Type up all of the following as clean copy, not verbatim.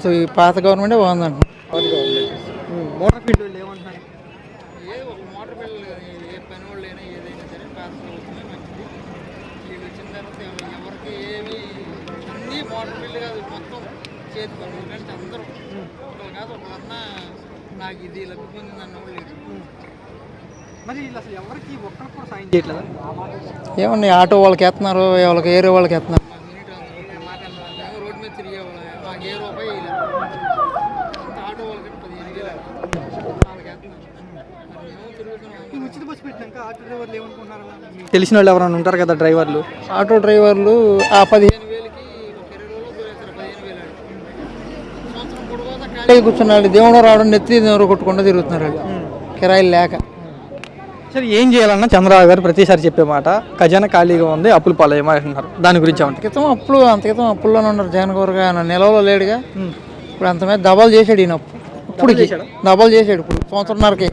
So ఈ పాత గవర్నమెంటే బాగుందంట. మోటార్ ఫీల్డ్ వాళ్ళు ఏమంటున్నారు? ఏదో ఒక మోటార్ బిల్లు ఏ పని వాళ్ళు అయినా ఏదైనా సరే పాత ప్రభుత్వమే మంచిది. వీళ్ళు వచ్చిన తర్వాత ఎవరికి ఏమి అన్నీ మోటార్ బిల్లు కాదు, మొత్తం చేతి పనులు కంటే అందరూ ఒకళ్ళు కాదు ఒకళ్ళన్నా నాకు ఇది లబ్ధి పొందింది అన్న వాళ్ళు లేదు. మరి వీళ్ళు అసలు ఎవరికి ఒక్కరికి కూడా సాయం చేయట్లేదా? ఏమన్నా ఆటో వాళ్ళకి వేస్తున్నారు, వాళ్ళకి ఏరే వాళ్ళకి వేస్తున్నారు. మాకు మినీ ట్రాన్స్పోర్ట్ మాకన్నా మేము రోడ్డు మీద తిరిగే వాళ్ళు, మాకు ఏ రూపాయి వేయలేదు. అంత ఆటో వాళ్ళకి 15,000 వాళ్ళకి వేస్తున్నారు. మరి మేము తిరుగుతున్నాం. ఈ ఉచిత బస్సు పెట్టినాక ఆటో డ్రైవర్లు ఏమనుకుంటున్నారు? మీకు తెలిసిన వాళ్ళు ఎవరైనా ఉంటారు కదా డ్రైవర్లు, ఆటో డ్రైవర్లు ఆ 15,000కి ఒక 20 రోజులు దొరుకుతారు. 15,000 సంవత్సరం పొడుగుతా ఖాళీ కూర్చున్నాడు. దేవుడు రావడం నెత్తి దేవుడు కొట్టుకుంటూ తిరుగుతున్నారు వాళ్ళు కిరాయిలు లేక. సరే ఏం చేయాలన్నా చంద్రబాబు గారు ప్రతిసారి చెప్పే మాట ఖజానా ఖాళీగా ఉంది, అప్పులు పాలయ్యమంటున్నారు. దాని గురించి ఏమంటారు? అంతకితం అప్పుల్లోనే ఉన్నారు. జగన్ గారు ఆయన నిలవలో లేడుగా. ఇప్పుడు అంత మీద డబల్ చేసాడు ఈయన అప్పు. ఇప్పటికి డబల్ చేసాడు ఇప్పుడు సంవత్సరంన్నరకి.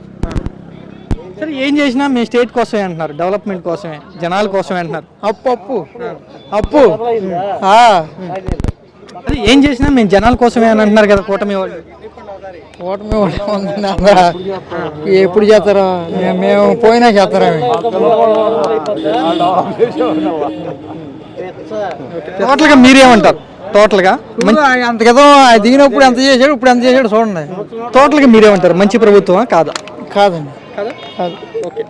సరే ఏం చేసినా మీ స్టేట్ కోసమే అంటున్నారు, డెవలప్మెంట్ కోసమే, జనాల కోసమే అంటున్నారు. అప్పు అదే ఏం చేసినా మేము జనాల కోసమే అని అంటున్నారు కదా కూటమి వాళ్ళు. ఎప్పుడు చేస్తారా? మేము పోయినా చేస్తారా? టోటల్గా మీరేమంటారు? టోటల్గా అంతకితం దిగినప్పుడు ఎంత చేశాడు, ఇప్పుడు ఎంత చేశాడు చూడండి. టోటల్గా మీరేమంటారు? మంచి ప్రభుత్వమా కాదా? కాదండి, కాదా? కాదు. ఓకే.